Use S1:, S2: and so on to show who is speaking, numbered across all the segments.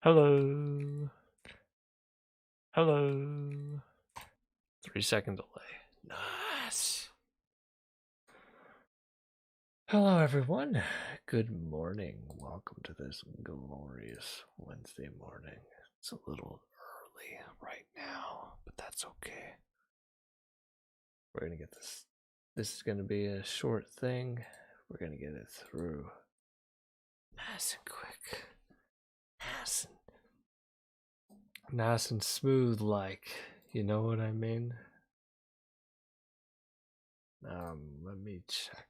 S1: Hello. Hello. 3-second delay. Nice. Hello, everyone. Good morning. Welcome to this glorious Wednesday morning. It's a little early right now, but that's okay. We're going to get this. This is going to be a short thing. We're going to get it through nice and quick. Nice and smooth, like, you know what I mean? Let me check.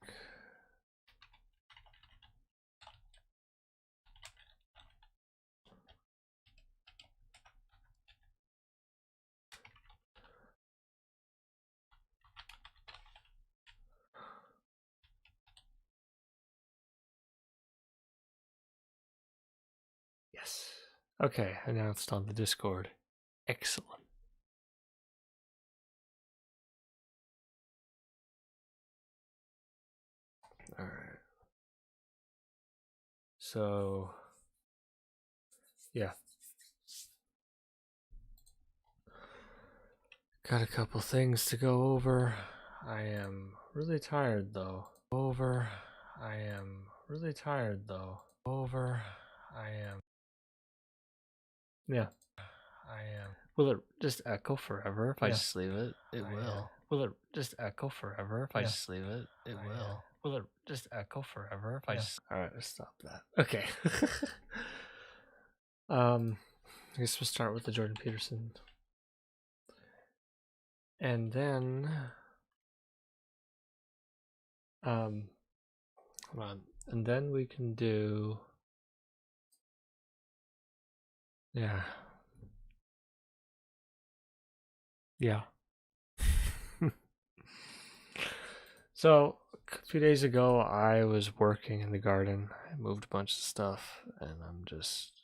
S1: Yes. Okay, announced on the Discord. Excellent. Alright. So, yeah. Got a couple things to go over. I am really tired though. Yeah. Will it just echo forever if I just leave it? It will. Will it just echo forever if I just leave it? It will. Will it just echo forever if I just... Alright, let's stop that. Okay. I guess we'll start with the Jordan Peterson. And then... hold on. And then we can do... Yeah. So, a few days ago, I was working in the garden. I moved a bunch of stuff, and I'm just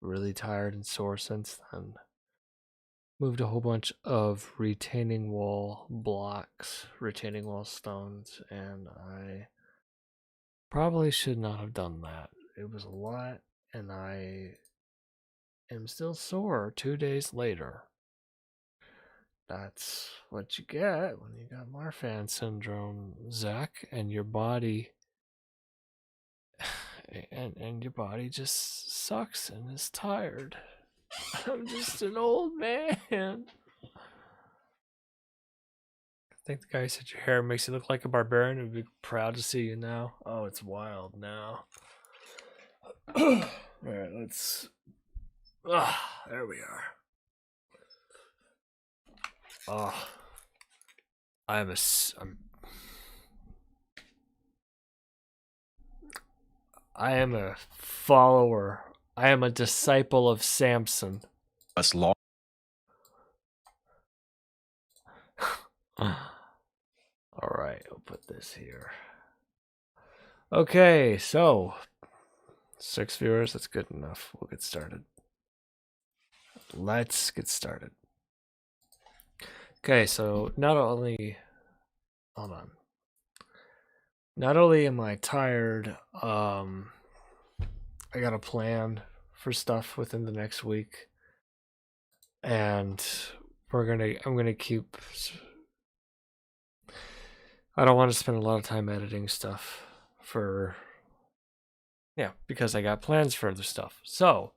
S1: really tired and sore since then. Moved a whole bunch of retaining wall blocks, retaining wall stones, and I probably should not have done that. It was a lot, and I am still sore 2 days later. That's what you get when you got Marfan syndrome, Zach, and your body and your body just sucks and is tired. I'm just an old man. I think the guy said your hair makes you look like a barbarian. Would be proud to see you now. Oh, it's wild now. All right, let's. There we are. I am a follower. I am a disciple of Samson.
S2: That's long.
S1: All right, I'll put this here. Okay, so 6 viewers, that's good enough. We'll get started. Let's get started. Okay, so not only am I tired, I got a plan for stuff within the next week, and I'm gonna keep. I don't want to spend a lot of time editing stuff because I got plans for other stuff. So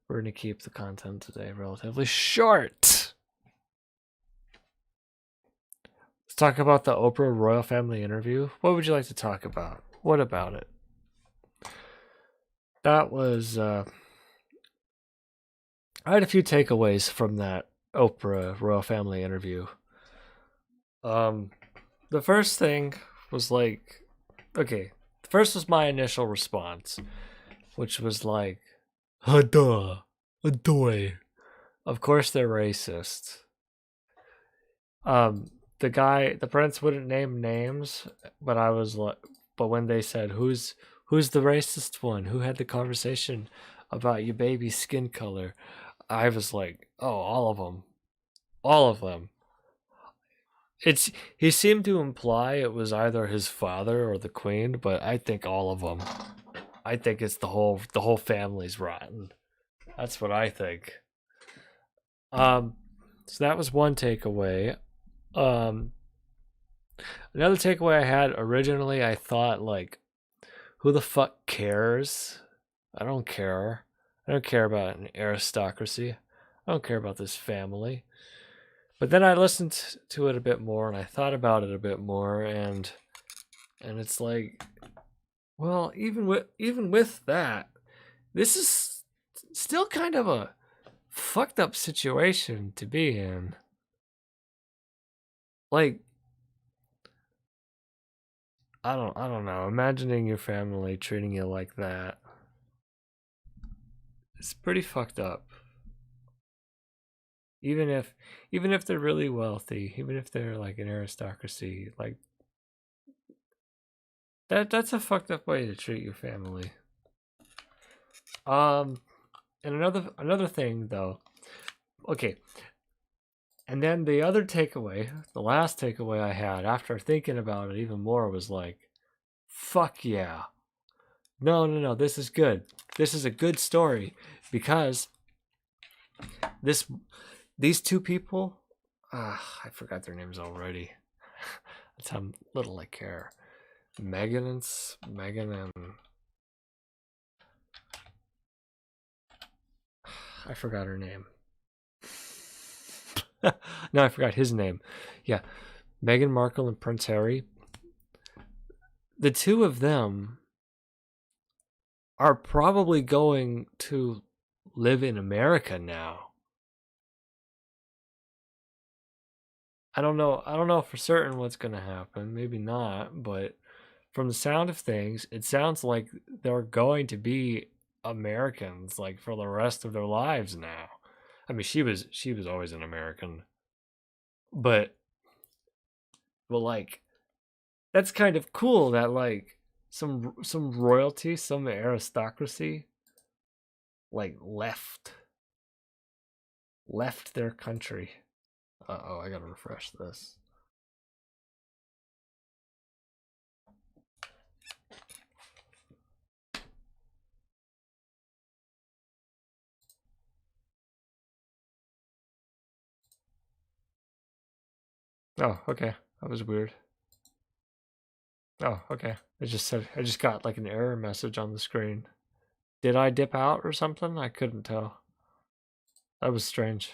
S1: we're gonna keep the content today relatively short. Let's talk about the Oprah royal family interview. What would you like to talk about? What about it? That was I had a few takeaways from that Oprah royal family interview. The first thing was like, okay, the first was my initial response, which was like, duh, adoy. Of course they're racist. The prince wouldn't name names, but I was like, but when they said, who's the racist one? Who had the conversation about your baby's skin color? I was like, oh, all of them. He seemed to imply it was either his father or the queen, but I think all of them. I think it's the whole family's rotten. That's what I think. So that was one takeaway. Um, Another takeaway I had originally, I thought like, who the fuck cares? I don't care. I don't care about an aristocracy. I don't care about this family. But then I listened to it a bit more and I thought about it a bit more and it's like, well, even with that, this is still kind of a fucked up situation to be in. Like, I don't know. Imagining your family treating you like that. It's pretty fucked up. Even if they're really wealthy, even if they're like an aristocracy, like that's a fucked up way to treat your family. And another thing though. Okay. And then the other takeaway, the last takeaway I had after thinking about it even more was like, fuck yeah. No, this is good. This is a good story because these two people, I forgot their names already. That's how little I care. Megan and I forgot her name. No, I forgot his name. Yeah, Meghan Markle and Prince Harry. The two of them are probably going to live in America now. I don't know for certain what's going to happen. Maybe not, but from the sound of things, it sounds like they're going to be Americans like for the rest of their lives now. I mean, she was always an American, but like that's kind of cool that like some royalty, some aristocracy like left their country. Uh-oh, I got to refresh this. Oh, okay. That was weird. Oh, okay. I just got like an error message on the screen. Did I dip out or something? I couldn't tell. That was strange.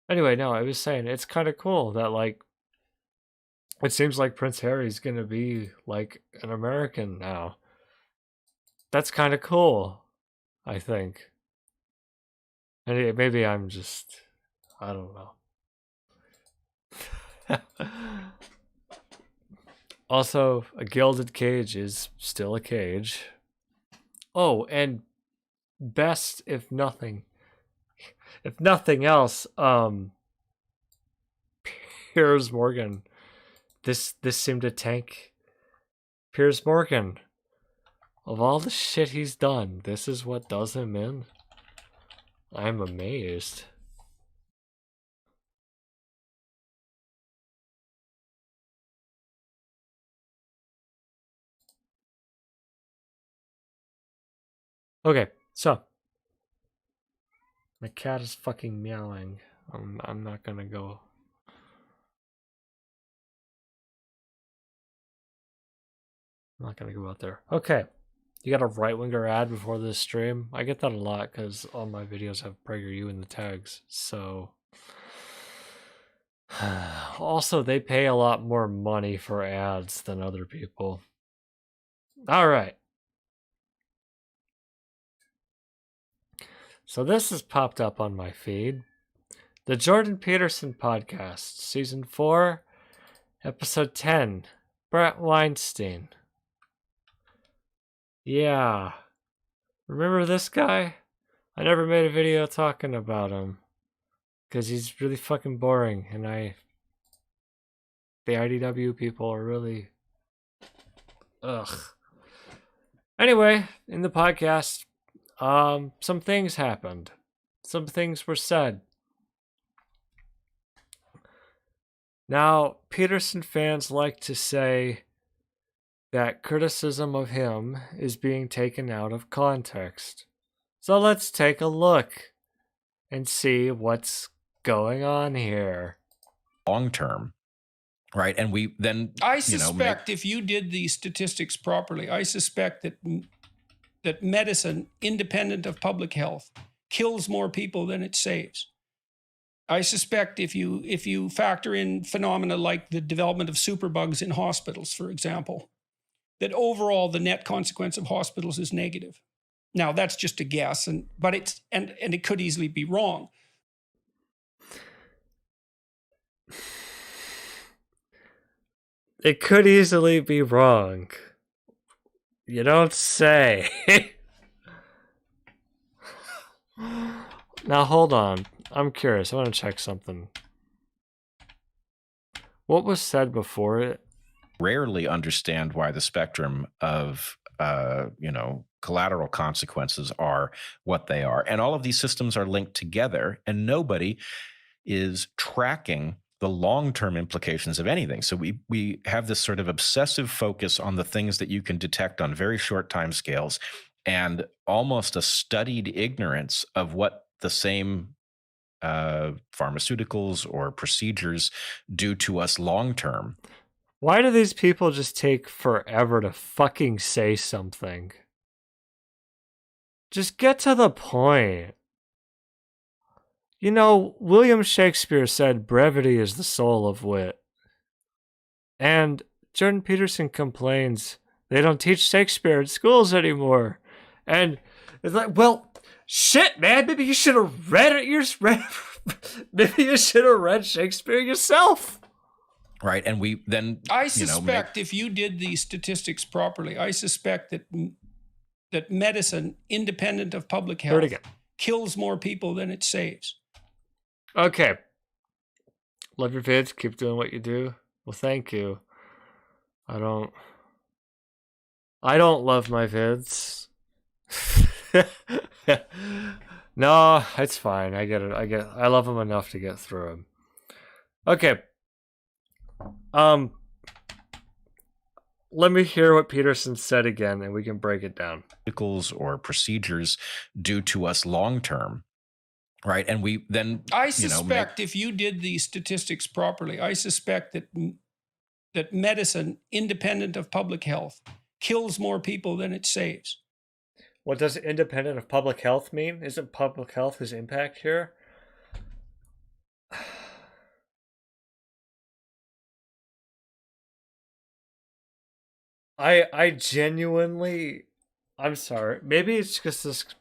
S1: Anyway, no, I was saying it's kind of cool that like it seems like Prince Harry's going to be like an American now. That's kind of cool, I think. And maybe I'm just I don't know. Also, a gilded cage is still a cage. Oh, and best if nothing else, Piers Morgan. This seemed to tank Piers Morgan. Of all the shit he's done, this is what does him in. I'm amazed. Okay, so my cat is fucking meowing. I'm not gonna go. I'm not gonna go out there. Okay, you got a right winger ad before this stream. I get that a lot because all my videos have PragerU in the tags. So also they pay a lot more money for ads than other people. All right. So this has popped up on my feed. The Jordan Peterson podcast, season 4, episode 10. Brett Weinstein. Yeah. Remember this guy? I never made a video talking about him. Because he's really fucking boring. And the IDW people are really... Ugh. Anyway, in the podcast, some things happened. Some things were said. Now, Peterson fans like to say that criticism of him is being taken out of context. So let's take a look and see what's going on here.
S2: Long term, right? And we then,
S3: I suspect if you did the statistics properly, I suspect that medicine, independent of public health, kills more people than it saves. I suspect if you factor in phenomena like the development of superbugs in hospitals, for example, that overall the net consequence of hospitals is negative. Now that's just a guess, but it could easily be wrong.
S1: It could easily be wrong. You don't say. Now hold on. I'm curious. I want to check something. What was said before it?
S2: Rarely understand why the spectrum of collateral consequences are what they are. And all of these systems are linked together, and nobody is tracking the long-term implications of anything. So we have this sort of obsessive focus on the things that you can detect on very short time scales, and almost a studied ignorance of what the same pharmaceuticals or procedures do to us long-term.
S1: Why do these people just take forever to fucking say something? Just get to the point. You know, William Shakespeare said brevity is the soul of wit. And Jordan Peterson complains they don't teach Shakespeare in schools anymore. And it's like, well, shit, man, maybe you should have read it. Maybe you should have read Shakespeare yourself.
S2: Right. And we then,
S3: I suspect if you did the statistics properly, I suspect that medicine, independent of public health, kills more people than it saves.
S1: Okay. Love your vids. Keep doing what you do. Well, thank you. I don't love my vids. No, it's fine. I get it. I love them enough to get through them. Okay. Let me hear what Peterson said again, and we can break it down.
S2: Or procedures do to us long term, right? And we then,
S3: I suspect if you did the statistics properly, I suspect that medicine, independent of public health, kills more people than it saves.
S1: What does independent of public health mean? Isn't public health his impact here? I genuinely, I'm sorry. Maybe it's just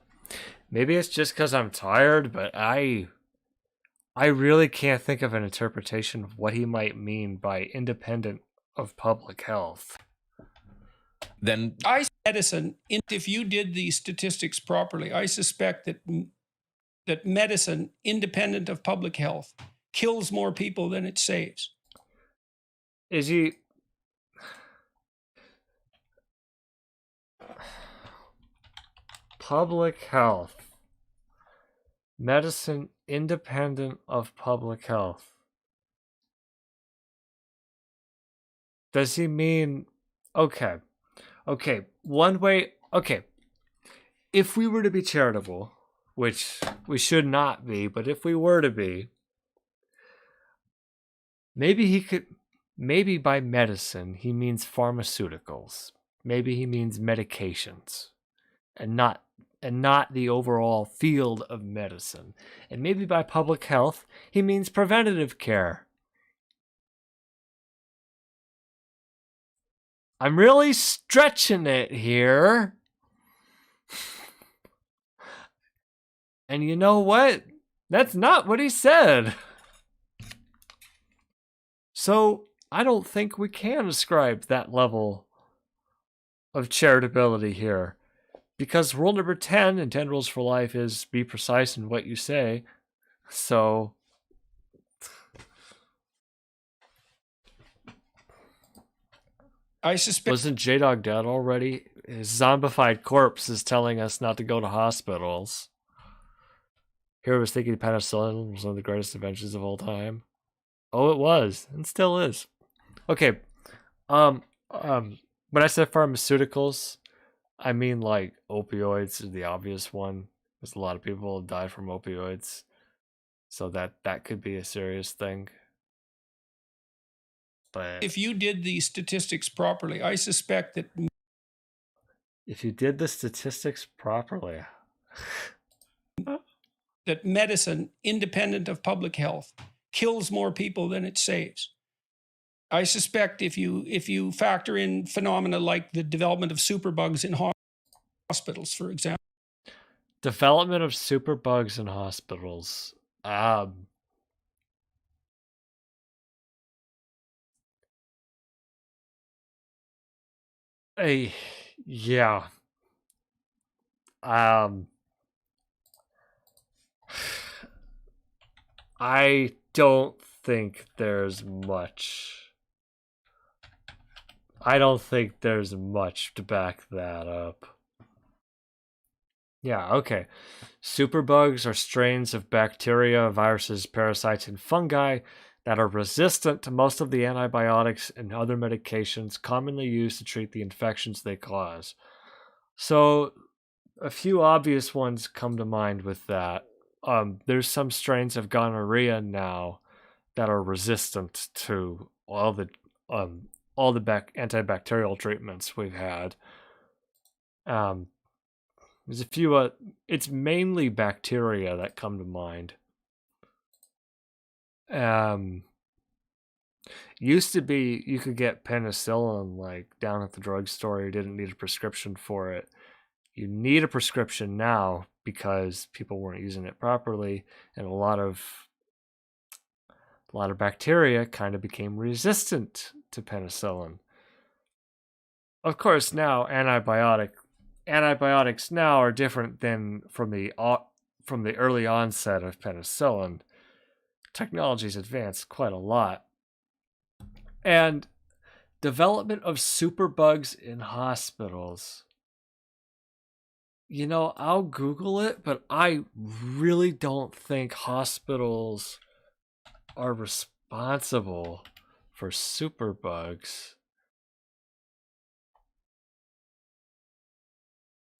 S1: because I'm tired, but I really can't think of an interpretation of what he might mean by independent of public health.
S2: Then
S3: medicine, if you did the statistics properly, I suspect that medicine, independent of public health, kills more people than it saves.
S1: Is he... Public health. Medicine independent of public health. Does he mean... Okay, one way... Okay, if we were to be charitable, which we should not be, but if we were to be, maybe by medicine, he means pharmaceuticals. Maybe he means medications, and not the overall field of medicine. And maybe by public health, he means preventative care. I'm really stretching it here. And you know what? That's not what he said. So I don't think we can ascribe that level of charitability here. Because rule number 10 in 10 Rules for Life is be precise in what you say. So...
S3: I suspect...
S1: Wasn't J-Dog dead already? His zombified corpse is telling us not to go to hospitals. Here was thinking penicillin was one of the greatest inventions of all time. Oh, it was, and still is. Okay. when I said pharmaceuticals, I mean like opioids is the obvious one. There's a lot of people die from opioids, so that could be a serious thing. But
S3: If you did the statistics properly, I suspect that
S1: if you did the statistics properly,
S3: medicine, independent of public health, kills more people than it saves. I suspect if you factor in phenomena like the development of superbugs in hospitals, for example,
S1: development of superbugs in hospitals. A yeah. Um, I don't think there's much. I don't think there's much to back that up. Yeah, okay. Superbugs are strains of bacteria, viruses, parasites, and fungi that are resistant to most of the antibiotics and other medications commonly used to treat the infections they cause. So, a few obvious ones come to mind with that. There's some strains of gonorrhea now that are resistant to all the antibacterial treatments we've had. There's a few. It's mainly bacteria that come to mind. Used to be you could get penicillin like down at the drugstore. You didn't need a prescription for it. You need a prescription now because people weren't using it properly, and a lot of bacteria kind of became resistant to penicillin. Of course, now antibiotics now are different than from the early onset of penicillin. Technology's advanced quite a lot. And development of superbugs in hospitals. You know, I'll Google it, but I really don't think hospitals are responsible for superbugs.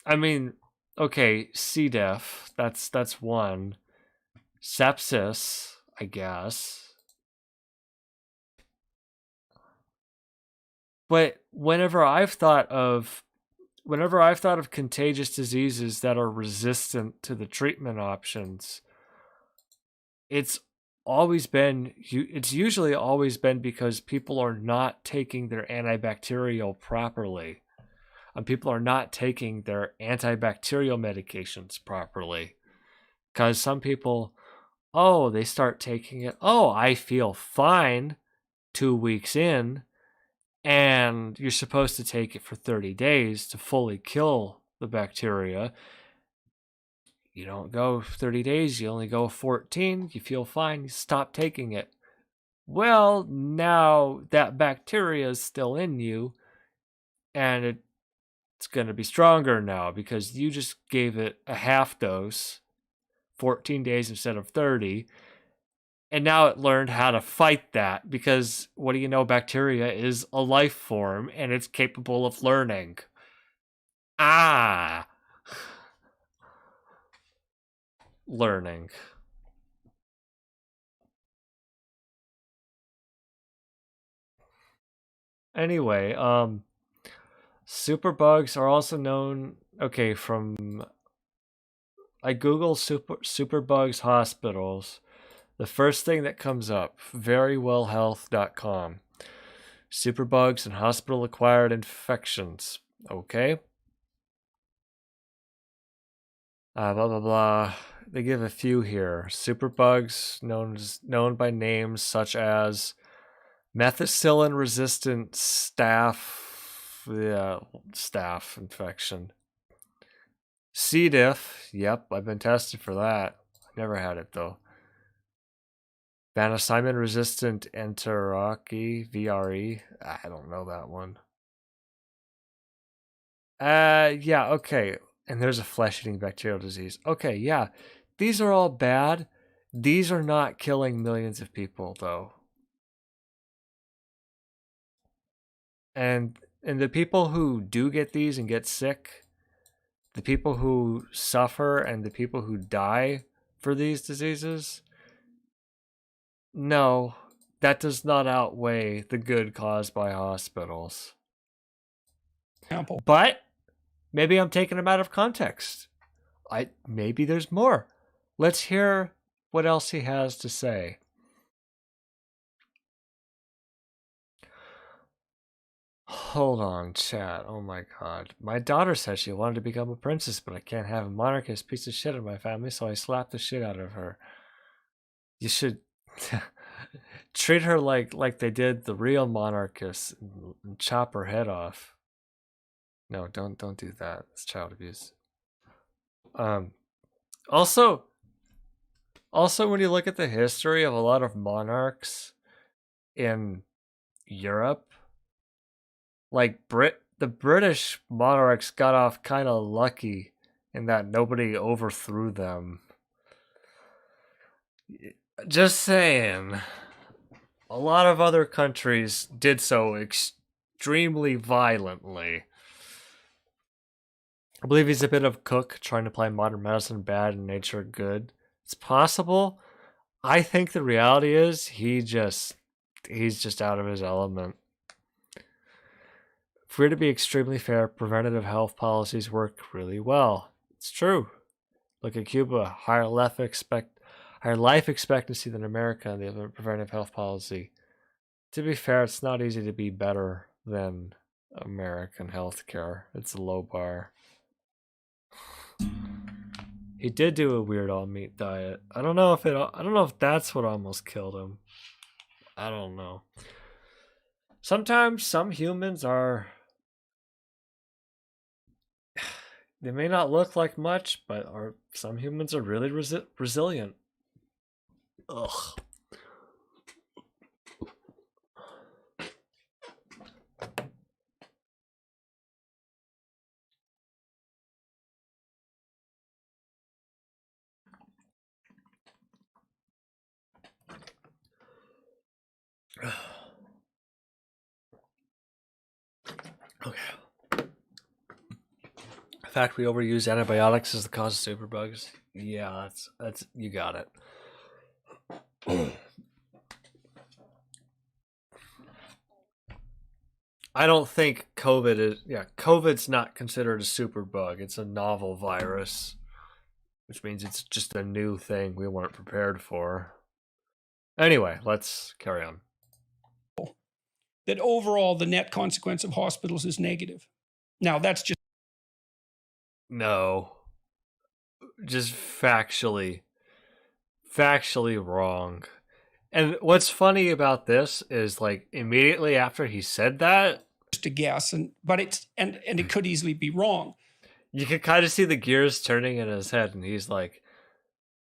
S1: I mean, okay, C. diff, that's one. Sepsis, I guess. But whenever I've thought of contagious diseases that are resistant to the treatment options, it's usually always been because people are not taking their antibacterial properly. And people are not taking their antibacterial medications properly. Because some people, they start taking it. Oh, I feel fine 2 weeks in. And you're supposed to take it for 30 days to fully kill the bacteria. You don't go 30 days, you only go 14, you feel fine, you stop taking it. Well, now that bacteria is still in you, and it's going to be stronger now because you just gave it a half dose, 14 days instead of 30, and now it learned how to fight that because what do you know, bacteria is a life form and it's capable of learning. Ah! Learning. Anyway, superbugs are also known. Okay, from I Google superbugs hospitals. The first thing that comes up, verywellhealth.com. Superbugs and hospital acquired infections. Okay. Blah blah blah. They give a few here. Superbugs known by names such as methicillin resistant staph infection. C. diff. Yep, I've been tested for that. Never had it though. Vanicimin resistant enterocchi, VRE. I don't know that one. Yeah, okay. And there's a flesh-eating bacterial disease. Okay, yeah. These are all bad. These are not killing millions of people, though. And And the people who do get these and get sick, the people who suffer and the people who die for these diseases, no, that does not outweigh the good caused by hospitals.
S3: Example.
S1: But maybe I'm taking them out of context. Maybe there's more. Let's hear what else he has to say. Hold on, chat. Oh my god. My daughter said she wanted to become a princess, but I can't have a monarchist piece of shit in my family, so I slapped the shit out of her. You should treat her like they did the real monarchists and chop her head off. No, don't do that. It's child abuse. Also when you look at the history of a lot of monarchs in Europe, like the British monarchs got off kind of lucky in that nobody overthrew them. Just saying. A lot of other countries did so extremely violently. I believe he's a bit of a cook, trying to play modern medicine bad and nature good. It's possible. I think the reality is he's just out of his element. If we're to be extremely fair, preventative health policies work really well. It's true. Look at Cuba, higher life expectancy than America in the preventive health policy. To be fair, it's not easy to be better than American healthcare. It's a low bar. He did do a weird all meat diet. I don't know if that's what almost killed him. I don't know. Sometimes some humans are, they may not look like much, but some humans are really resilient. Ugh. Okay. The fact we overuse antibiotics is the cause of superbugs. Yeah, that's you got it. I don't think COVID's not considered a superbug. It's a novel virus, which means it's just a new thing we weren't prepared for. Anyway, let's carry on.
S3: That overall the net consequence of hospitals is negative. Now that's just
S1: No. Just factually wrong. And what's funny about this is, like, immediately after he said that,
S3: a guess, but it could easily be wrong.
S1: You could kind of see the gears turning in his head, and he's like,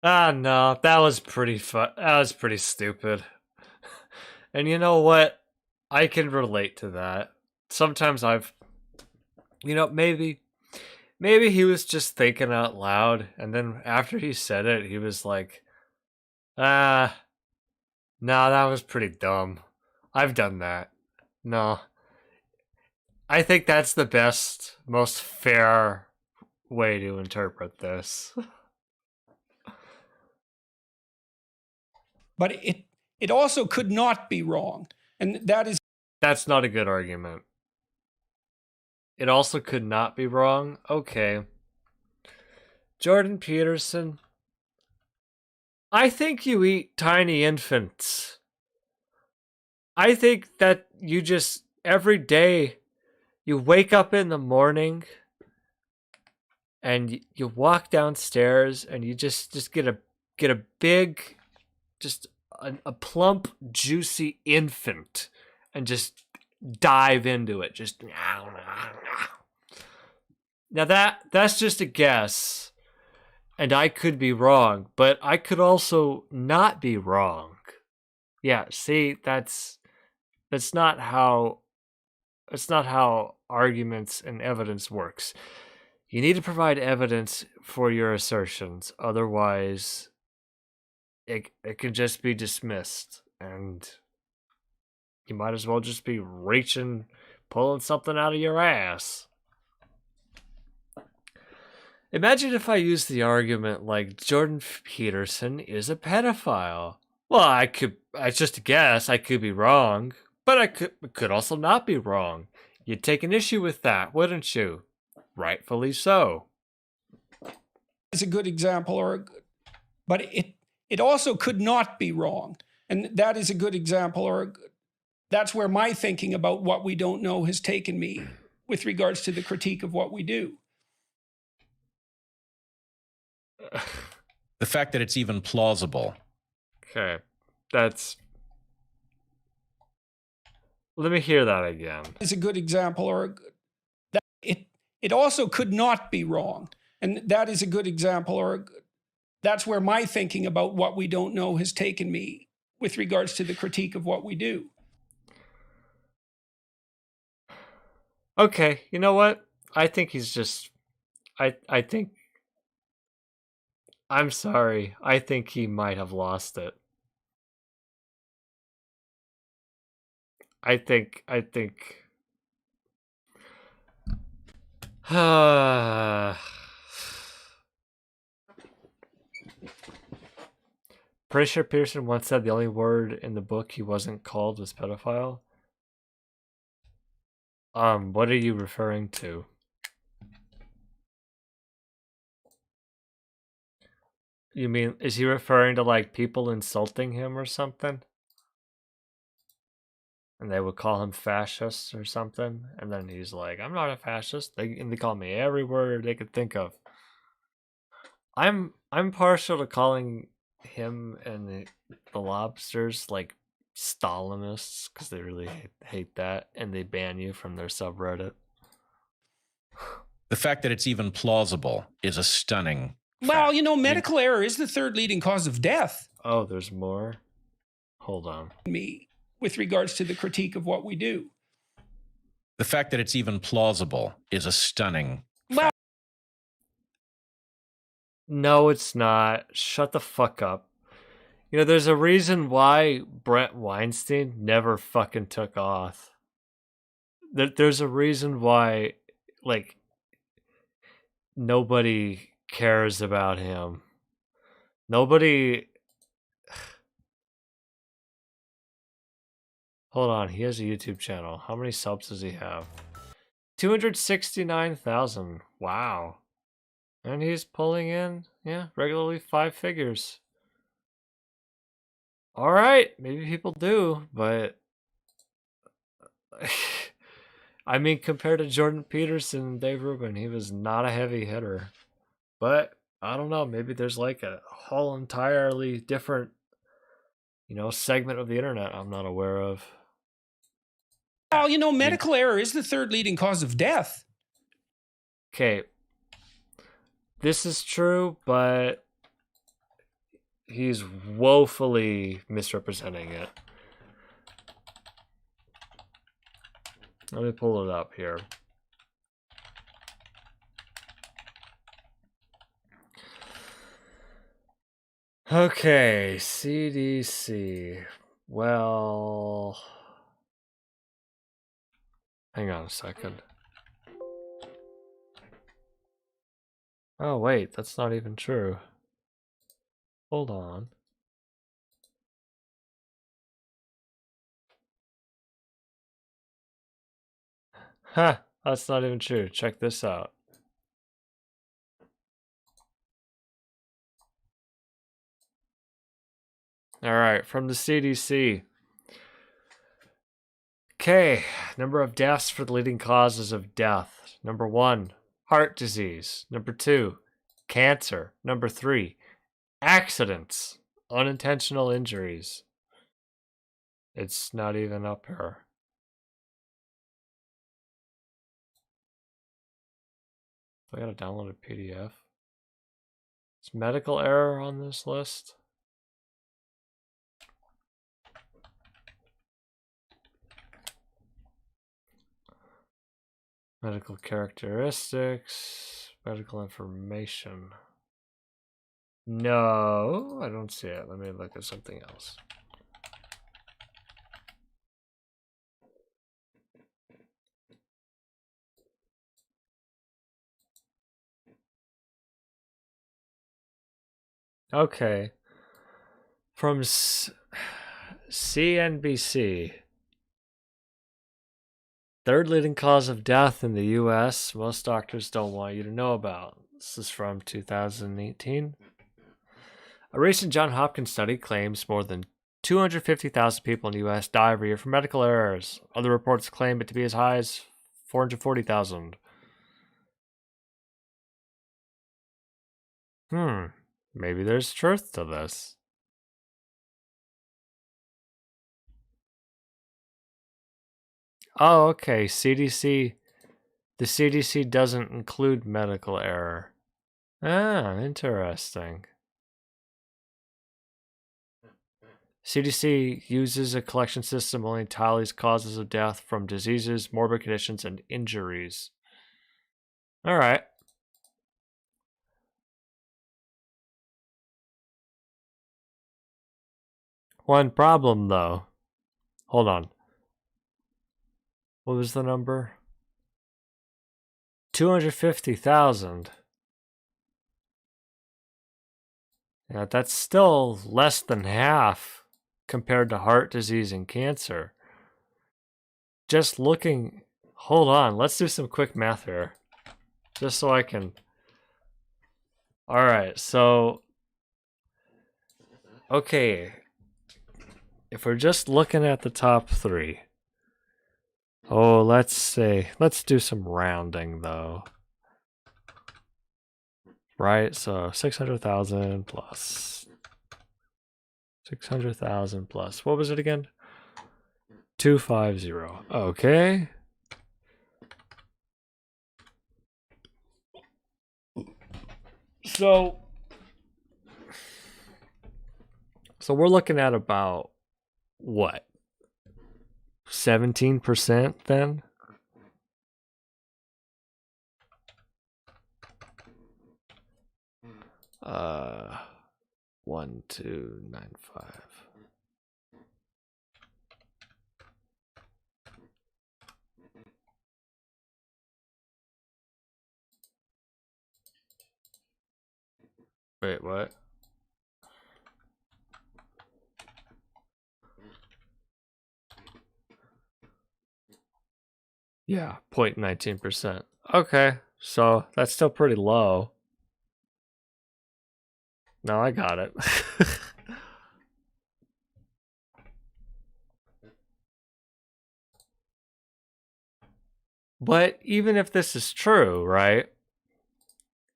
S1: no, that was pretty stupid. And you know what? I can relate to that. Sometimes maybe he was just thinking out loud, and then after he said it, he was like, no, that was pretty dumb. I've done that. No. I think that's the best, most fair way to interpret this.
S3: But it also could not be wrong. And
S1: that's not a good argument. It also could not be wrong. Okay. Jordan Peterson, I think you eat tiny infants. I think that you just, every day, you wake up in the morning and you walk downstairs and you just get a big, just a plump, juicy infant and just dive into it. Just now that's just a guess, and I could be wrong, but I could also not be wrong. Yeah, see, that's not how arguments and evidence works. You need to provide evidence for your assertions, otherwise it can just be dismissed, and you might as well just be reaching pulling something out of your ass. Imagine if I used the argument like Jordan Peterson is a pedophile. Well, it's just a guess, I could be wrong, but I could also not be wrong. You'd take an issue with that, wouldn't you? Rightfully so.
S3: Is a good example, but it also could not be wrong. And that is a good example, that's where my thinking about what we don't know has taken me with regards to the critique of what we do.
S2: The fact that it's even plausible.
S1: Okay, let me hear that again.
S3: Is a good example, that it also could not be wrong. And that is a good example, that's where my thinking about what we don't know has taken me with regards to the critique of what we do.
S1: Okay, you know what? I think he's just... I think... I'm sorry. I think he might have lost it. I think... Pretty sure Peterson once said the only word in the book he wasn't called was pedophile. What are you referring to? You mean, is he referring to like people insulting him or something? And they would call him fascist or something, and then he's like, "I'm not a fascist." They call me every word they could think of. I'm partial to calling him and the lobsters like Stalinists because they really hate that, and they ban you from their subreddit.
S2: The fact that it's even plausible is a stunning
S3: Well,
S2: fact.
S3: medical error is the third leading cause of death.
S1: Oh, there's more? Hold on.
S3: Me, with regards to the critique of what we do.
S2: The fact that it's even plausible is a stunning
S3: Well,
S1: no, it's not. Shut the fuck up. There's a reason why Brett Weinstein never fucking took off. There's a reason why, like, nobody cares about him. Nobody... Hold on, he has a YouTube channel. How many subs does he have? 269,000. Wow. And he's pulling in, regularly 5 figures. Alright, maybe people do, but... I mean, compared to Jordan Peterson and Dave Rubin, he was not a heavy hitter. But, I don't know, maybe there's like a whole entirely different, segment of the internet I'm not aware of.
S3: Well, medical error is the third leading cause of death.
S1: Okay. This is true, but he's woefully misrepresenting it. Let me pull it up here. Okay, CDC. Well... Hang on a second. Oh, wait, that's not even true. Hold on. Ha! That's not even true. Check this out. Alright, from the CDC. Okay, number of deaths for the leading causes of death. Number 1, heart disease. Number 2, cancer. Number 3, accidents. Unintentional injuries. It's not even up here. I gotta download a PDF. Is medical error on this list? Medical characteristics, medical information. No, I don't see it. Let me look at something else. Okay. From CNBC. Third leading cause of death in the U.S. most doctors don't want you to know about. This is from 2018. A recent Johns Hopkins study claims more than 250,000 people in the U.S. die every year from medical errors. Other reports claim it to be as high as 440,000. Maybe there's truth to this. Oh, okay. CDC. The CDC doesn't include medical error. Ah, interesting. CDC uses a collection system only tallies causes of death from diseases, morbid conditions, and injuries. All right. One problem, though. Hold on. What was the number? 250,000. Yeah, that's still less than half compared to heart disease and cancer. Just looking... Hold on, let's do some quick math here. Just so I can... Alright, so... Okay. If we're just looking at the top three... Oh, let's do some rounding, though. Right, so 600,000 plus... 600,000 plus... What was it again? 250. Okay. So we're looking at about what? 17% then? Uh 1295. Wait, what? Yeah, 0.19%. Okay, so that's still pretty low. No, I got it. But even if this is true, right?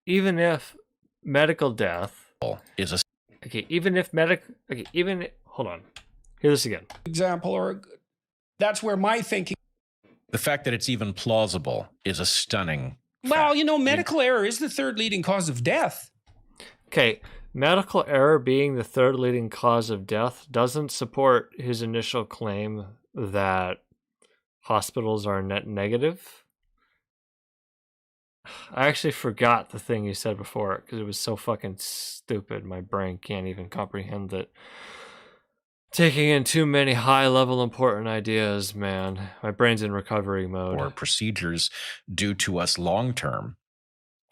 S1: Even if medical death
S2: is a
S1: okay, hold on. Hear this again.
S3: Example, or that's where my thinking.
S2: the fact that it's even plausible is a stunning
S3: Well,
S2: fact.
S3: you know, medical error is the third leading cause of death.
S1: Okay, medical error being the third leading cause of death doesn't support his initial claim that hospitals are net negative. I actually forgot the thing you said before because it was so fucking stupid. My brain can't even comprehend it. Taking in too many high-level important ideas, man. My brain's in recovery mode.
S2: Or procedures do to us long term,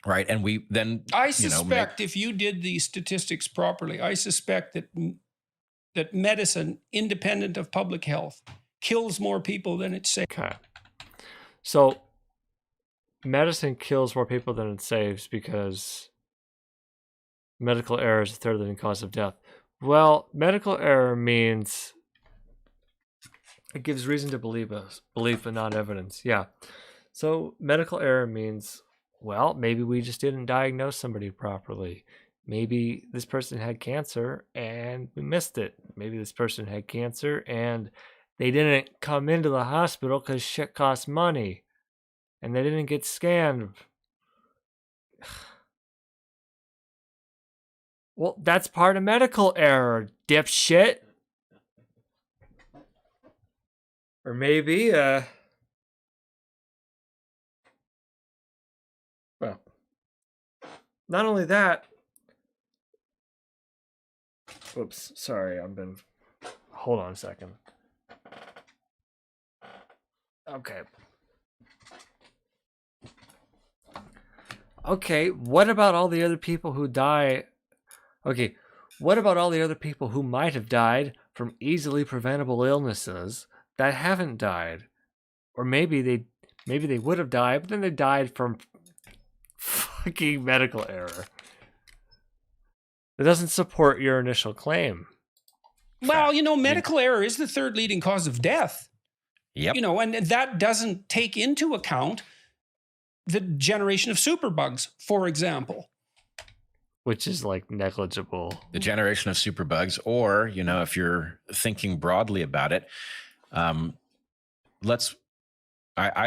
S2: right? And we then
S3: I suspect if you did these statistics properly, I suspect that medicine, independent of public health, kills more people than it saves.
S1: Okay. So medicine kills more people than it saves because medical error is the third leading cause of death. Well, medical error means it gives reason to believe but not evidence. Yeah. So medical error means, well, maybe we just didn't diagnose somebody properly. Maybe this person had cancer and we missed it. Maybe this person had cancer and they didn't come into the hospital because shit costs money. And they didn't get scanned. Well, that's part of medical error, dipshit. Or maybe, well, not only that. Oops, sorry, hold on a second. Okay. Okay, what about all the other people who die? Okay, what about all the other people who might have died from easily preventable illnesses that haven't died? Or maybe they would have died, but then they died from fucking medical error. It doesn't support your initial claim.
S3: Well, medical error is the third leading cause of death.
S2: Yep.
S3: And that doesn't take into account the generation of superbugs, for example.
S1: Which is like negligible.
S2: The generation of superbugs, or, if you're thinking broadly about it, I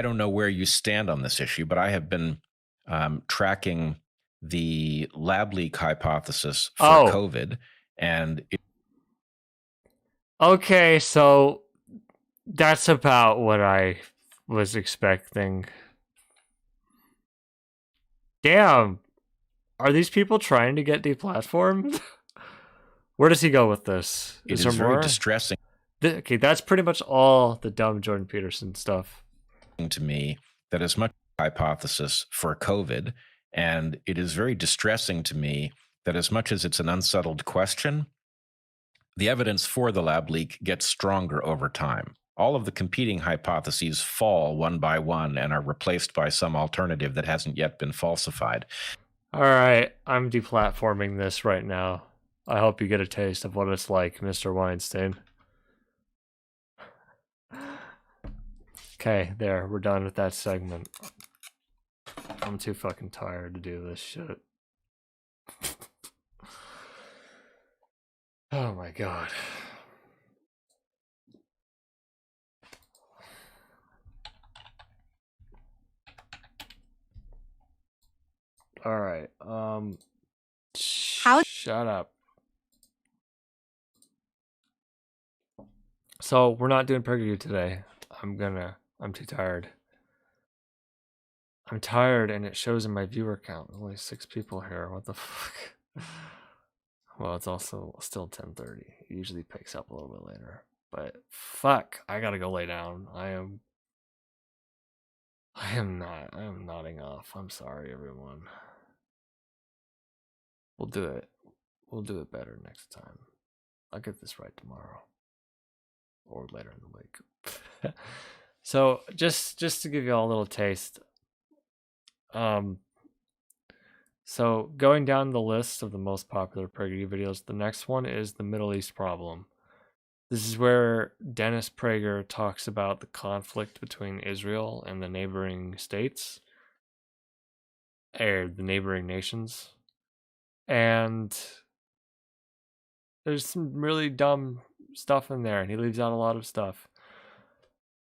S2: don't know where you stand on this issue, but I have been tracking the lab leak hypothesis for COVID. And
S1: okay, so that's about what I was expecting. Damn. Are these people trying to get deplatformed? Where does he go with this?
S2: It is very distressing.
S1: Okay, that's pretty much all the dumb Jordan Peterson stuff.
S2: To me, that as much hypothesis for COVID, and it is very distressing to me that as much as it's an unsettled question, the evidence for the lab leak gets stronger over time. All of the competing hypotheses fall one by one and are replaced by some alternative that hasn't yet been falsified.
S1: All right, I'm deplatforming this right now. I hope you get a taste of what it's like, Mr. Weinstein. Okay, there, we're done with that segment. I'm too fucking tired to do this shit. Oh my god. All right. Shut up. So we're not doing PragerU today. I'm too tired. I'm tired, and it shows in my viewer count. Only 6 people here. What the fuck? Well, it's also still 10:30. It usually picks up a little bit later. But fuck, I gotta go lay down. I am nodding off. I'm sorry, everyone. We'll do it. We'll do it better next time. I'll get this right tomorrow. Or later in the week. So just to give you all a little taste. So going down the list of the most popular PragerU videos, the next one is the Middle East problem. This is where Dennis Prager talks about the conflict between Israel and the neighboring states, or the neighboring nations. And there's some really dumb stuff in there, and he leaves out a lot of stuff.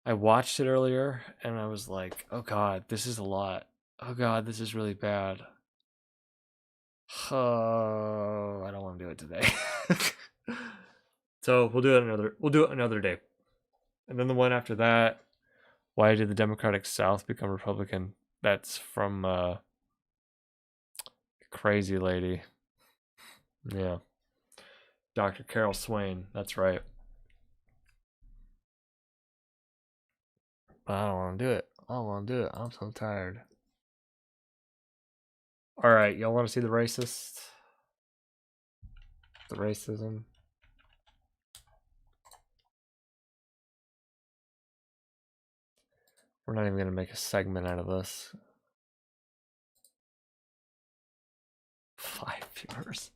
S1: I watched it earlier, and I was like, oh god, this is a lot. Oh god, this is really bad. Oh, I don't want to do it today. So we'll do it another day. And then the one after that, why did the Democratic South become Republican? That's from crazy lady. Yeah. Dr. Carol Swain, that's right. But I don't want to do it. I don't want to do it. I'm so tired. All right, y'all want to see the racist? The racism? We're not even going to make a segment out of this. 5 viewers.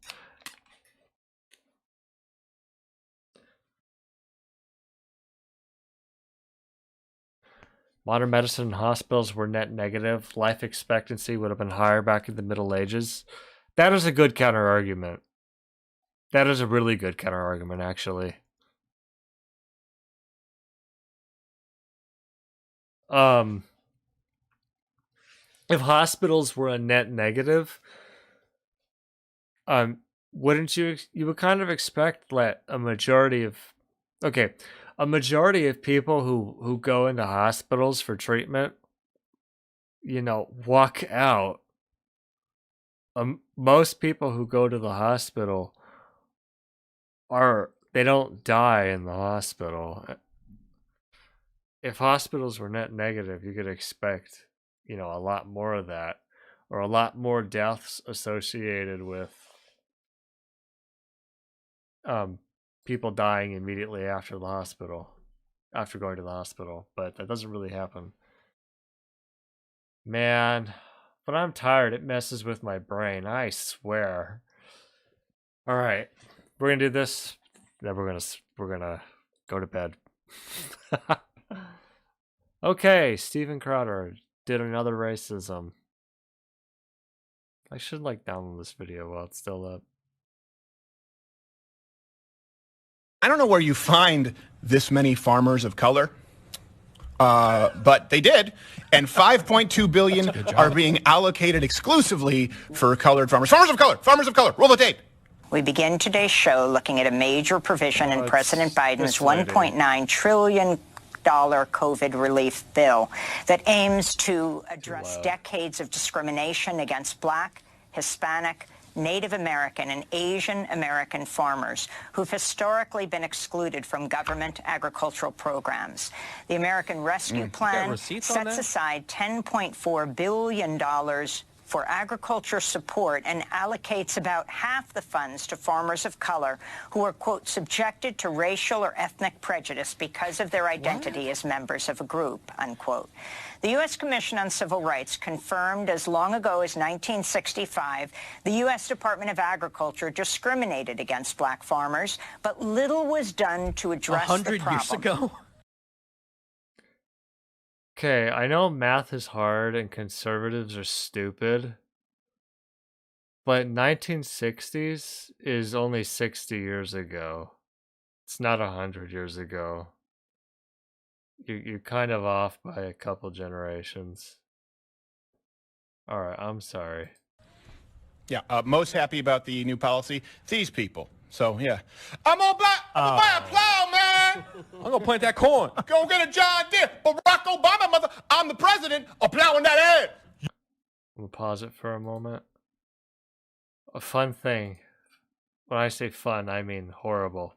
S1: Modern medicine and hospitals were net negative. Life expectancy would have been higher back in the Middle Ages. That is a good counter argument. That is a really good counter argument, actually. If hospitals were a net negative, wouldn't you would kind of expect that a majority of people who go into hospitals for treatment, walk out. Most people who go to the hospital they don't die in the hospital. If hospitals were net negative, you could expect, a lot more of that, or a lot more deaths associated with people dying immediately after going to the hospital, but that doesn't really happen. Man, when I'm tired, it messes with my brain. I swear. All right, we're gonna do this. Then we're gonna go to bed. Okay, Steven Crowder did another racism. I should download this video while it's still up.
S4: I don't know where you find this many farmers of color, but they did, and 5.2 billion are being allocated exclusively for colored farmers. Farmers of color, farmers of color. Roll the tape.
S5: We begin today's show looking at a major provision in President Biden's $1.9 trillion COVID relief bill that aims to address decades of discrimination against Black, Hispanic, Native American, and Asian American farmers who've historically been excluded from government agricultural programs. The American Rescue Plan sets aside $10.4 billion for agriculture support and allocates about half the funds to farmers of color who are, quote, subjected to racial or ethnic prejudice because of their identity as members of a group, unquote. The U.S. Commission on Civil Rights confirmed as long ago as 1965 the U.S. Department of Agriculture discriminated against Black farmers, but little was done to address the problem.
S6: 100 years ago?
S1: Okay, I know math is hard and conservatives are stupid, but 1960s is only 60 years ago. It's not 100 years ago. You're kind of off by a couple generations. All right, I'm sorry.
S4: Yeah, most happy about the new policy. These people. So, yeah. I'm gonna buy a plow, man.
S6: I'm gonna plant that corn.
S4: Go get a John Deere. Barack Obama, mother. I'm the president. I'm plowing that head.
S1: We'll pause it for a moment. A fun thing. When I say fun, I mean horrible.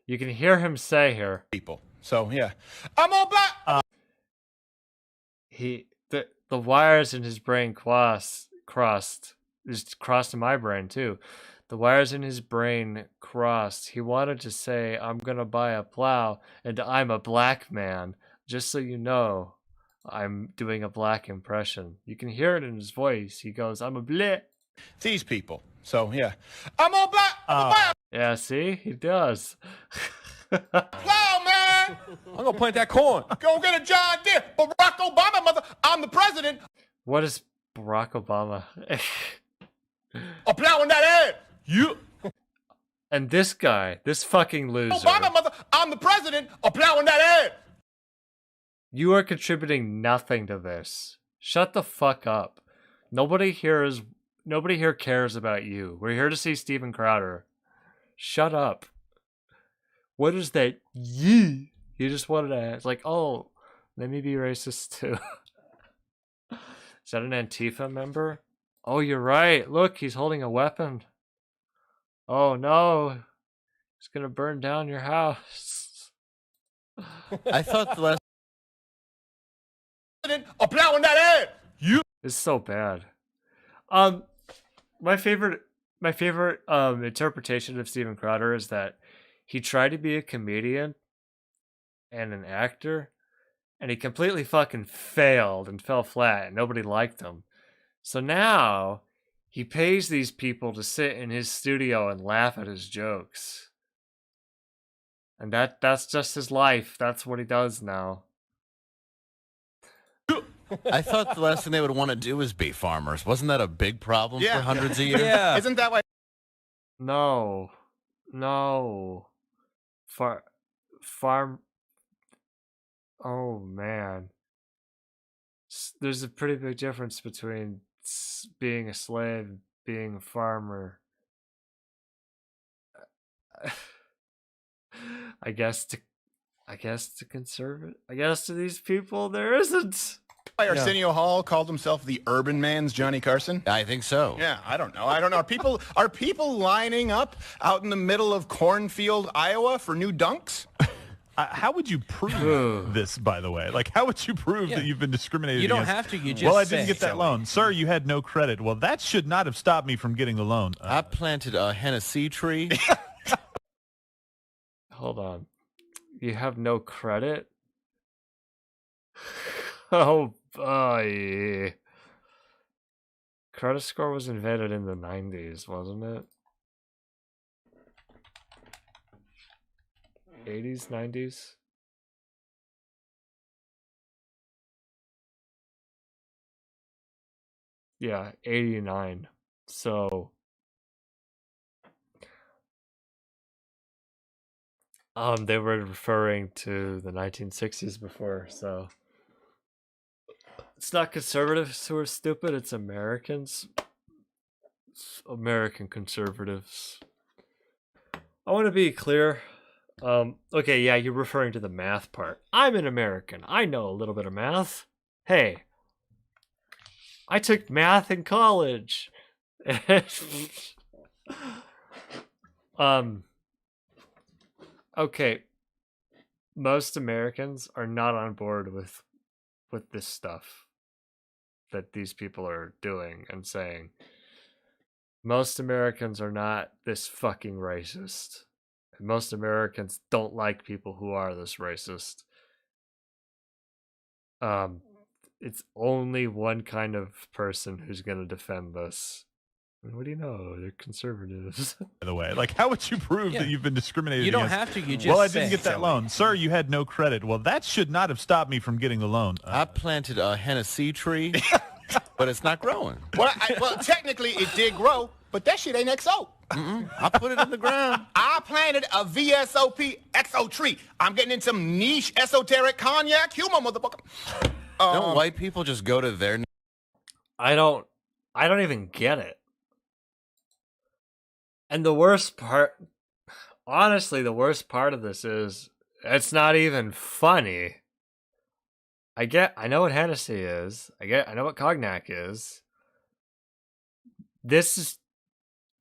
S1: You can hear him say here.
S4: People. So, yeah. I'm gonna buy...
S1: The wires in his brain crossed in my brain too. The wires in his brain crossed. He wanted to say, I'm gonna buy a plow, and I'm a black man. Just so you know, I'm doing a black impression. You can hear it in his voice. He goes, I'm a bleh.
S4: These people. So, yeah. I'm gonna buy a...
S1: Yeah, see? He does.
S4: plow, man.
S6: I'm gonna plant that corn.
S4: Go get a John Deere. Barack Obama, mother. I'm the president.
S1: What is Barack Obama?
S4: I'm plowing that head. You.
S1: And this guy, this fucking loser.
S4: Obama, mother. I'm the president. I'm plowing that head.
S1: You are contributing nothing to this. Shut the fuck up. Nobody here cares about you. We're here to see Steven Crowder. Shut up. What is that? You just wanted to ask, oh, let me be racist too. Is that an Antifa member? Oh, you're right. Look, he's holding a weapon. Oh no. He's gonna burn down your house.
S6: I thought the last...
S4: I'm plowing that head. You.
S1: It's so bad. My favorite interpretation of Steven Crowder is that he tried to be a comedian and an actor, and he completely fucking failed and fell flat, and nobody liked him. So now he pays these people to sit in his studio and laugh at his jokes. And that's just his life. That's what he does now.
S7: I thought the last thing they would want to do was be farmers. Wasn't that a big problem for hundreds of years?
S6: Yeah.
S4: Isn't that why?
S1: No. Farm. Oh man. There's a pretty big difference between being a slave and being a farmer. I guess to conservative. I guess to these people there isn't.
S4: Why Arsenio Hall called himself the urban man's Johnny Carson?
S7: I think so.
S4: Yeah, I don't know. Are people lining up out in the middle of cornfield, Iowa for new dunks?
S8: How would you prove this, by the way? How would you prove that you've been discriminated
S6: You don't
S8: against?
S6: have to. You just
S8: Well, I didn't
S6: say.
S8: get that loan. Sir, you had no credit. Well, that should not have stopped me from getting the loan.
S7: I planted a Hennessy tree.
S1: hold on. You have no credit? Oh, yeah. Credit score was invented in the 90s, wasn't it? 80s, 90s? Yeah, 89. So they were referring to the 1960s before, so it's not conservatives who are stupid, it's Americans. It's American conservatives. I want to be clear. Okay, yeah, you're referring to the math part. I'm an American. I know a little bit of math. Hey, I took math in college. Okay, most Americans are not on board with this stuff that these people are doing and saying. Most Americans are not this fucking racist. And most Americans don't like people who are this racist. It's only one kind of person who's going to defend this. And what do you know? They're conservatives.
S8: By the way, like, how would you prove that you've been discriminated
S6: You don't
S8: against?
S6: have to. You just
S8: well, I
S6: say.
S8: didn't get that loan. Sir, you had no credit. Well, that should not have stopped me from getting the loan.
S7: I planted a Hennessy tree, but it's not growing.
S4: Well, technically it did grow, but that shit ain't XO.
S7: I put it in the ground.
S4: I planted a VSOP XO tree. I'm getting in some niche esoteric cognac humor, motherfucker.
S7: Don't white people just go to their...
S1: I don't even get it. And the worst part, honestly, the worst part of this is it's not even funny. I know what Hennessy is. I know what cognac is. This is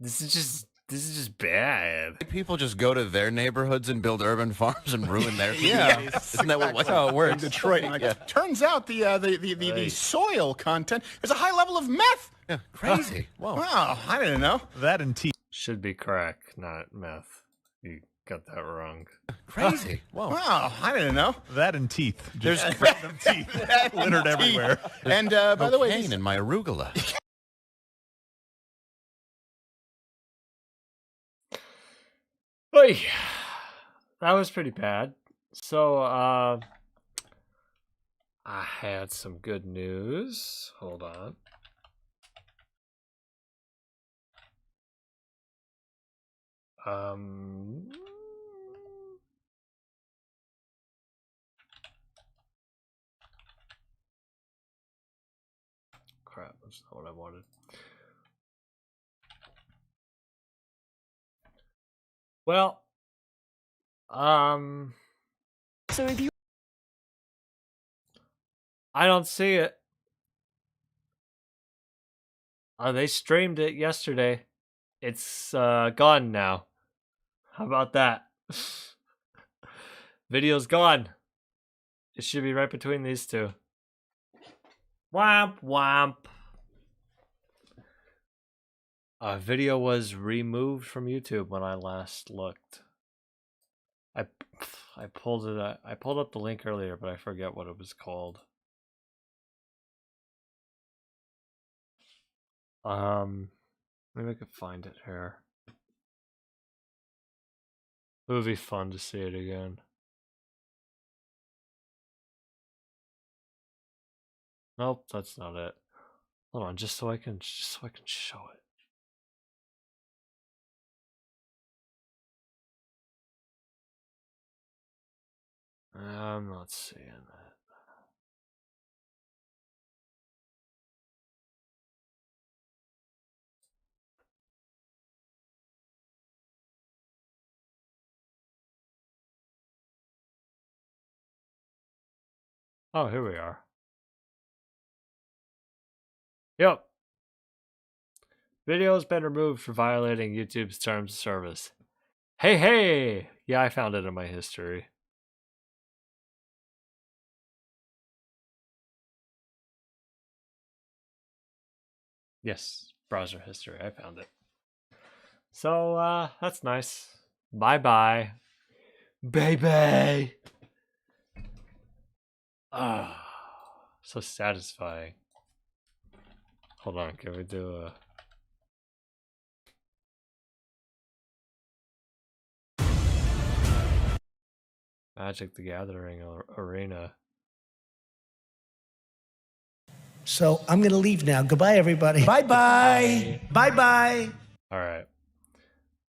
S1: just bad.
S7: People just go to their neighborhoods and build urban farms and ruin their
S6: Yeah.
S7: communities. Isn't that what
S6: That's how it
S4: In
S6: works.
S4: Detroit. Like, turns out the soil content is a high level of meth.
S7: Yeah, crazy. Whoa.
S4: Wow, I didn't know.
S8: That and teeth.
S1: Should be crack, not meth. You got that wrong.
S7: Crazy. Whoa.
S4: Wow, I didn't know.
S8: That and teeth.
S7: There's
S8: Just random teeth littered everywhere.
S4: And by the way,
S7: cocaine in my arugula.
S1: Oy. That was pretty bad. So, I had some good news. Hold on. Crap, that's not what I wanted. Well,
S9: So if you
S1: I don't see it. They streamed it yesterday. It's gone now. How about that? Video's gone. It should be right between these two. Womp womp. Video was removed from YouTube when I last looked. I pulled it. I pulled up the link earlier, but I forget what it was called. Maybe I could find it here. It would be fun to see it again. Nope, that's not it. Hold on, just so I can show it. I'm not seeing it. Oh, here we are. Yep. Video has been removed for violating YouTube's terms of service. Hey! Yeah, I found it in my history. Yes, browser history. I found it. So, that's nice. Bye-bye. Baby! Ah, so satisfying. Hold on, can we do a... Magic the Gathering arena.
S9: So I'm going to leave now. Goodbye, everybody. Bye-bye. Bye-bye.
S1: Alright.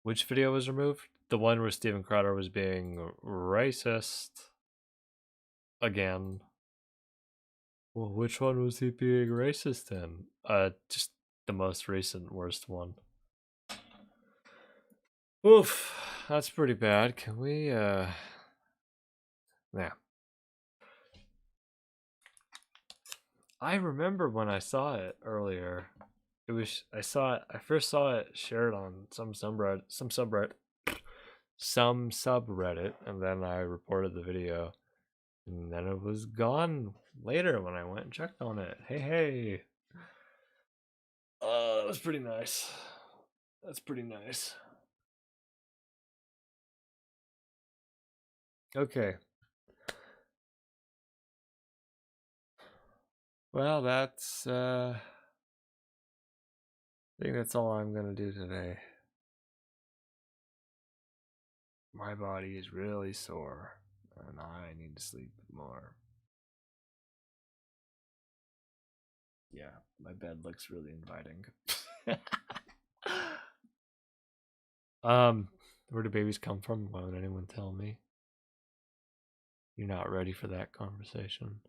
S1: Which video was removed? The one where Steven Crowder was being racist. Again. Well, which one was he being racist in? Just the most recent worst one. Oof. That's pretty bad. Can we, Yeah. I remember when I saw it earlier. I first saw it shared on some subreddit, and then I reported the video, and then it was gone later when I went and checked on it. Hey. That was pretty nice. That's pretty nice. Okay. Well, that's I think that's all I'm gonna do today. My body is really sore, and I need to sleep more. Yeah, my bed looks really inviting. Where do babies come from? Why would anyone tell me? You're not ready for that conversation.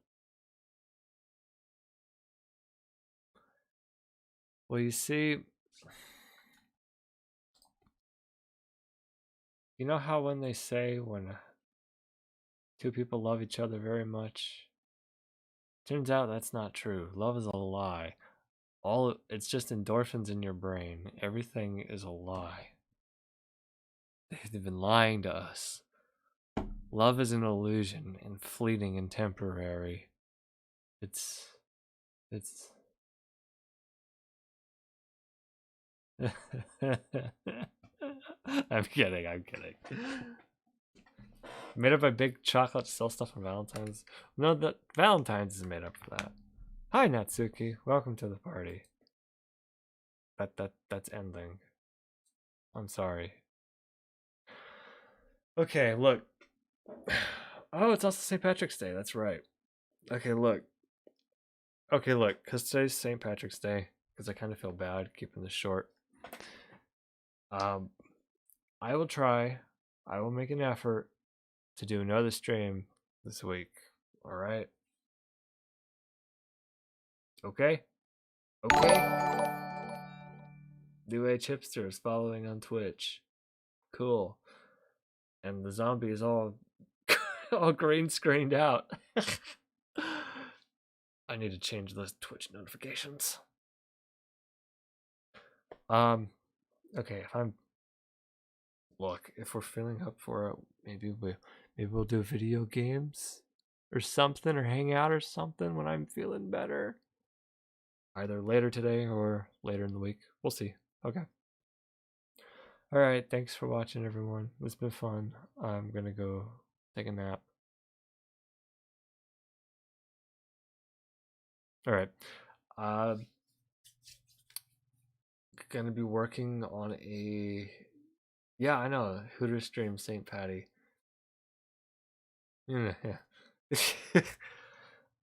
S1: Well, you see, you know how when they say when two people love each other very much, turns out that's not true. Love is a lie. It's just endorphins in your brain. Everything is a lie. They've been lying to us. Love is an illusion and fleeting and temporary. It's I'm kidding. Made up by big chocolate to sell stuff for Valentine's. No, that Valentine's is made up for that. Hi Natsuki, welcome to the party. That's ending. I'm sorry. Okay, look. Oh, it's also St. Patrick's Day. That's right. Okay, look, because today's St. Patrick's Day, because I kind of feel bad keeping this short. I will make an effort to do another stream this week. All right. Okay. New Age Hipster is following on Twitch. Cool. And the zombie is all green screened out. I need to change those Twitch notifications. Okay, if we're feeling up for it, maybe we'll do video games or something, or hang out or something when I'm feeling better. Either later today or later in the week. We'll see. Okay. All right, thanks for watching, everyone. It's been fun. I'm gonna go take a nap. All right. Gonna be working on a... Yeah, I know. Hooter stream St. Patty. Yeah.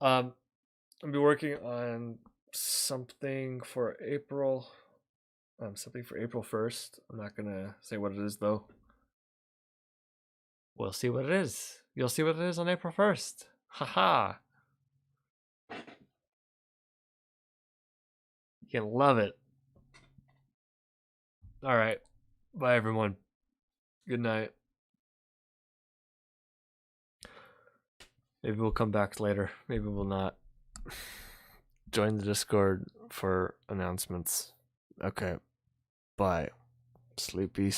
S1: I'll be working on something for April. Something for April 1st. I'm not gonna say what it is though. We'll see what it is. You'll see what it is on April 1st. Haha. You can love it. All right. Bye, everyone. Good night. Maybe we'll come back later. Maybe we'll not. Join the Discord for announcements. Okay. Bye. Sleepy.